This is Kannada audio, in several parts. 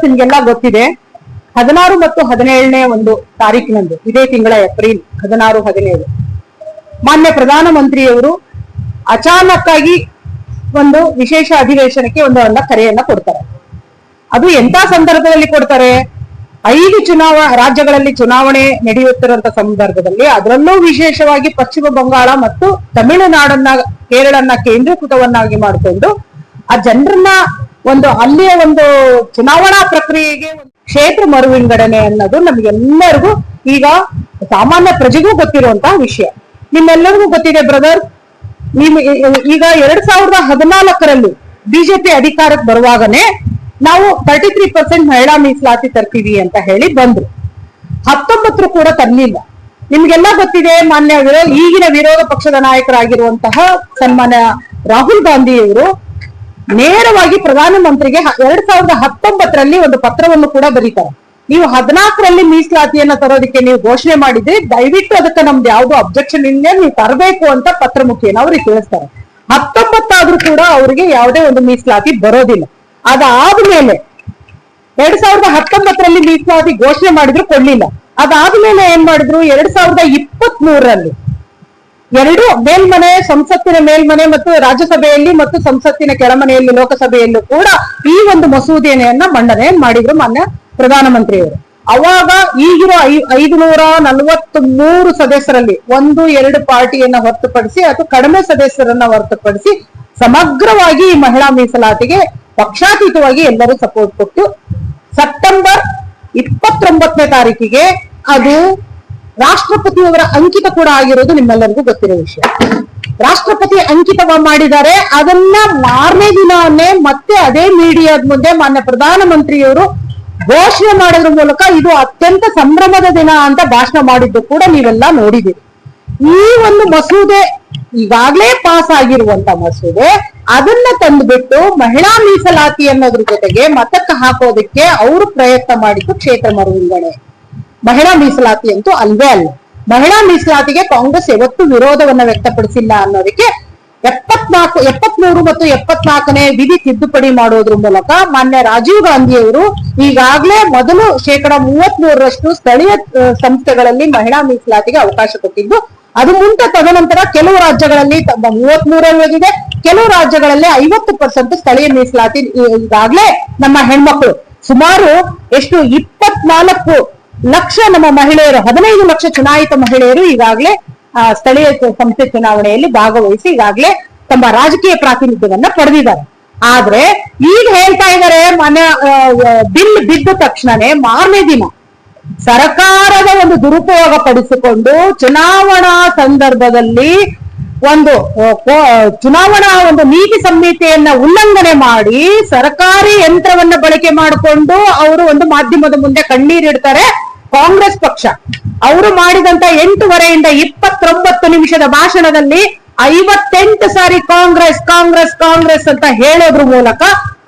ನಿಮ್ಗೆಲ್ಲ ಗೊತ್ತಿದೆ 16 ಮತ್ತು 17ನೇ ಒಂದು ತಾರೀಕಿನಂದು ಇದೇ ತಿಂಗಳ ಏಪ್ರಿಲ್ 16, 17 ಮಾನ್ಯ ಪ್ರಧಾನಮಂತ್ರಿಯವರು ಅಚಾನಕ್ ಆಗಿ ಒಂದು ವಿಶೇಷ ಅಧಿವೇಶನಕ್ಕೆ ಒಂದು ಕರೆಯನ್ನ ಕೊಡ್ತಾರೆ. ಅದು ಎಂತ ಸಂದರ್ಭದಲ್ಲಿ ಕೊಡ್ತಾರೆ? 5 ರಾಜ್ಯಗಳಲ್ಲಿ ಚುನಾವಣೆ ನಡೆಯುತ್ತಿರುವಂತ ಸಂದರ್ಭದಲ್ಲಿ, ಅದರಲ್ಲೂ ವಿಶೇಷವಾಗಿ ಪಶ್ಚಿಮ ಬಂಗಾಳ ಮತ್ತು ತಮಿಳುನಾಡನ್ನ, ಕೇರಳನ್ನ ಕೇಂದ್ರೀಕೃತವನ್ನಾಗಿ ಮಾಡಿಕೊಂಡು ಆ ಜನರನ್ನ ಒಂದು ಅಲ್ಲಿಯ ಒಂದು ಚುನಾವಣಾ ಪ್ರಕ್ರಿಯೆಗೆ ಕ್ಷೇತ್ರ ಮರು ವಿಂಗಡಣೆ ಅನ್ನೋದು ನಮ್ಗೆಲ್ಲರಿಗೂ ಈಗ ಸಾಮಾನ್ಯ ಪ್ರಜೆಗೂ ಗೊತ್ತಿರುವಂತಹ ವಿಷಯ. ನಿಮ್ಮೆಲ್ಲರಿಗೂ ಗೊತ್ತಿದೆ ಬ್ರದರ್, ಈಗ 2014ರಲ್ಲಿ ಬಿಜೆಪಿ ಅಧಿಕಾರಕ್ಕೆ ಬರುವಾಗನೇ ನಾವು 33% ಮಹಿಳಾ ಮೀಸಲಾತಿ ತರ್ತೀವಿ ಅಂತ ಹೇಳಿ ಬಂದ್ರು. 19 ಕೂಡ ತರಲಿಲ್ಲ. ನಿಮ್ಗೆಲ್ಲ ಗೊತ್ತಿದೆ, ಈಗಿನ ವಿರೋಧ ಪಕ್ಷದ ನಾಯಕರಾಗಿರುವಂತಹ ಸನ್ಮಾನ್ಯ ರಾಹುಲ್ ಗಾಂಧಿಯವರು ನೇರವಾಗಿ ಪ್ರಧಾನಮಂತ್ರಿಗೆ 2019ರಲ್ಲಿ ಒಂದು ಪತ್ರವನ್ನು ಕೂಡ ಬರೀತಾರೆ. ನೀವು 14ರಲ್ಲಿ ಮೀಸಲಾತಿಯನ್ನ ತರೋದಕ್ಕೆ ನೀವು ಘೋಷಣೆ ಮಾಡಿದ್ರೆ ದಯವಿಟ್ಟು ಅದಕ್ಕೆ ನಮ್ದು ಯಾವ್ದು ಅಬ್ಜೆಕ್ಷನ್ ಇಲ್ಲ, ನೀವು ತರಬೇಕು ಅಂತ ಪತ್ರ ಮುಖೇನ ಅವ್ರಿಗೆ ತಿಳಿಸ್ತಾರೆ. 19 ಆದ್ರೂ ಕೂಡ ಅವರಿಗೆ ಯಾವುದೇ ಒಂದು ಮೀಸಲಾತಿ ಬರೋದಿಲ್ಲ. ಅದಾದ್ಮೇಲೆ 2019ರಲ್ಲಿ ಮೀಸಲಾತಿ ಘೋಷಣೆ ಮಾಡಿದ್ರು, ಕೊಡ್ಲಿಲ್ಲ. ಅದಾದ್ಮೇಲೆ ಏನ್ ಮಾಡಿದ್ರು, 2023ರಲ್ಲಿ ಎರಡು ಮೇಲ್ಮನೆ, ಸಂಸತ್ತಿನ ಮೇಲ್ಮನೆ ಮತ್ತು ರಾಜ್ಯಸಭೆಯಲ್ಲಿ ಮತ್ತು ಸಂಸತ್ತಿನ ಕೆಳಮನೆಯಲ್ಲಿ ಲೋಕಸಭೆಯಲ್ಲೂ ಕೂಡ ಈ ಒಂದು ಮಸೂದೆಯನ್ನ ಮಂಡನೆ ಮಾಡಿದ್ರು ಮಾನ್ಯ ಪ್ರಧಾನಮಂತ್ರಿಯವರು. ಅವಾಗ ಈಗಿರೋ 543 ಸದಸ್ಯರಲ್ಲಿ 1-2 ಪಾರ್ಟಿಯನ್ನ ಹೊರತುಪಡಿಸಿ ಅಥವಾ ಕಡಿಮೆ ಸದಸ್ಯರನ್ನ ಹೊರತುಪಡಿಸಿ ಸಮಗ್ರವಾಗಿ ಈ ಮಹಿಳಾ ಮೀಸಲಾತಿಗೆ ಪಕ್ಷಾತೀತವಾಗಿ ಎಲ್ಲರೂ ಸಪೋರ್ಟ್ ಕೊಟ್ಟು ಸೆಪ್ಟೆಂಬರ್ 29ನೇ ತಾರೀಕಿಗೆ ಅದು ರಾಷ್ಟ್ರಪತಿಯವರ ಅಂಕಿತ ಕೂಡ ಆಗಿರೋದು ನಿಮ್ಮೆಲ್ಲರಿಗೂ ಗೊತ್ತಿರೋ ವಿಷಯ. ರಾಷ್ಟ್ರಪತಿ ಅಂಕಿತವ ಮಾಡಿದ್ದಾರೆ. ಅದನ್ನ ಮಾರನೇ ದಿನವನ್ನೇ ಮತ್ತೆ ಅದೇ ಮೀಡಿಯಾದ ಮುಂದೆ ಮಾನ್ಯ ಪ್ರಧಾನಮಂತ್ರಿಯವರು ಘೋಷಣೆ ಮಾಡೋದ್ರ ಮೂಲಕ ಇದು ಅತ್ಯಂತ ಸಂಭ್ರಮದ ದಿನ ಅಂತ ಭಾಷಣ ಮಾಡಿದ್ದು ಕೂಡ ನೀವೆಲ್ಲ ನೋಡಿದ್ದೀರಿ. ಈ ಒಂದು ಮಸೂದೆ ಈಗಾಗಲೇ ಪಾಸ್ ಆಗಿರುವಂತ ಮಸೂದೆ, ಅದನ್ನ ತಂದುಬಿಟ್ಟು ಮಹಿಳಾ ಮೀಸಲಾತಿ ಅನ್ನೋದ್ರ ಜೊತೆಗೆ ಮತಕ್ಕೆ ಹಾಕೋದಕ್ಕೆ ಅವರು ಪ್ರಯತ್ನ ಮಾಡಿದ್ದು ಕ್ಷೇತ್ರ ಮರು ವಿಂಗಡಣೆ. ಮಹಿಳಾ ಮೀಸಲಾತಿ ಅಂತೂ ಅಲ್ವೇ ಅಲ್ಲ. ಮಹಿಳಾ ಮೀಸಲಾತಿಗೆ ಕಾಂಗ್ರೆಸ್ ಯಾವತ್ತೂ ವಿರೋಧವನ್ನ ವ್ಯಕ್ತಪಡಿಸಿಲ್ಲ ಅನ್ನೋದಕ್ಕೆ 73 ಮತ್ತು 74ನೇ ವಿಧಿ ತಿದ್ದುಪಡಿ ಮಾಡೋದ್ರ ಮೂಲಕ ಮಾನ್ಯ ರಾಜೀವ್ ಗಾಂಧಿಯವರು ಈಗಾಗಲೇ ಮೊದಲು 33% ಸ್ಥಳೀಯ ಸಂಸ್ಥೆಗಳಲ್ಲಿ ಮಹಿಳಾ ಮೀಸಲಾತಿಗೆ ಅವಕಾಶ ಕೊಟ್ಟಿದ್ದು, ಅದು ಮುಂದೆ ತದನಂತರ ಕೆಲವು ರಾಜ್ಯಗಳಲ್ಲಿ 33 ಕೆಲವು ರಾಜ್ಯಗಳಲ್ಲಿ 50% ಸ್ಥಳೀಯ ಮೀಸಲಾತಿ ಈಗಾಗಲೇ ನಮ್ಮ ಹೆಣ್ಮಕ್ಳು ಸುಮಾರು 24 ಲಕ್ಷ ನಮ್ಮ ಮಹಿಳೆಯರು, 15 ಲಕ್ಷ ಚುನಾಯಿತ ಮಹಿಳೆಯರು ಈಗಾಗಲೇ ಸ್ಥಳೀಯ ಸಂಸ್ಥೆ ಚುನಾವಣೆಯಲ್ಲಿ ಭಾಗವಹಿಸಿ ಈಗಾಗಲೇ ತಮ್ಮ ರಾಜಕೀಯ ಪ್ರಾತಿನಿಧ್ಯವನ್ನ ಪಡೆದಿದ್ದಾರೆ. ಆದ್ರೆ ಈಗ ಹೇಳ್ತಾ ಇದ್ದಾರೆ, ಬಿಲ್ ಬಿದ್ದ ತಕ್ಷಣನೇ ಮಾರನೇ ದಿನ ಸರ್ಕಾರದ ಒಂದು ದುರುಪಯೋಗ ಪಡಿಸಿಕೊಂಡು ಚುನಾವಣಾ ಸಂದರ್ಭದಲ್ಲಿ ಚುನಾವಣಾ ನೀತಿ ಸಂಹಿತೆಯನ್ನ ಉಲ್ಲಂಘನೆ ಮಾಡಿ ಸರ್ಕಾರಿ ಯಂತ್ರವನ್ನ ಬಳಕೆ ಮಾಡಿಕೊಂಡು ಅವರು ಒಂದು ಮಾಧ್ಯಮದ ಮುಂದೆ ಕಣ್ಣೀರಿಡ್ತಾರೆ. ಕಾಂಗ್ರೆಸ್ ಪಕ್ಷ ಅವರು ಮಾಡಿದಂತ 8:30 29 ನಿಮಿಷದ ಭಾಷಣದಲ್ಲಿ 58 ಸಾರಿ ಕಾಂಗ್ರೆಸ್ ಕಾಂಗ್ರೆಸ್ ಕಾಂಗ್ರೆಸ್ ಅಂತ ಹೇಳೋದ್ರ ಮೂಲಕ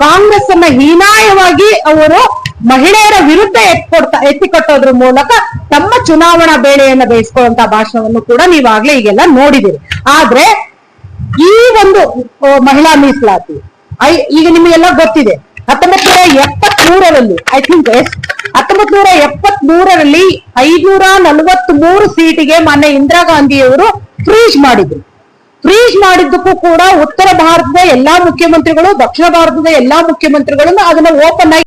ಕಾಂಗ್ರೆಸ್ ಅನ್ನ ಹೀನಾಯವಾಗಿ ಅವರು ಮಹಿಳೆಯರ ವಿರುದ್ಧ ಎತ್ತಿಕಟ್ಟೋದ್ರ ಮೂಲಕ ತಮ್ಮ ಚುನಾವಣಾ ಬೇಳೆಯನ್ನ ಬೇಯಿಸ್ಕೊಳ್ಳುವಂತ ಭಾಷಣವನ್ನು ಕೂಡ ನೀವಾಗ್ಲೇ ಈಗೆಲ್ಲ ನೋಡಿದಿರಿ. ಆದ್ರೆ ಈ ಒಂದು ಮಹಿಳಾ ಮೀಸಲಾತಿ ಈಗ ನಿಮಗೆಲ್ಲ ಗೊತ್ತಿದೆ, 1973ರಲ್ಲಿ ಐ ಥಿಂಕ್ 1973ರಲ್ಲಿ 543 ಸೀಟಿಗೆ ಮಾನ್ಯ ಇಂದಿರಾ ಗಾಂಧಿಯವರು ಫ್ರೀಜ್ ಮಾಡಿದ್ರು. ಫ್ರೀಜ್ ಮಾಡಿದ್ದಕ್ಕೂ ಕೂಡ ಉತ್ತರ ಭಾರತದ ಎಲ್ಲಾ ಮುಖ್ಯಮಂತ್ರಿಗಳು, ದಕ್ಷಿಣ ಭಾರತದ ಎಲ್ಲಾ ಮುಖ್ಯಮಂತ್ರಿಗಳು ಅದನ್ನ ಓಪನ್ ಆಗಿ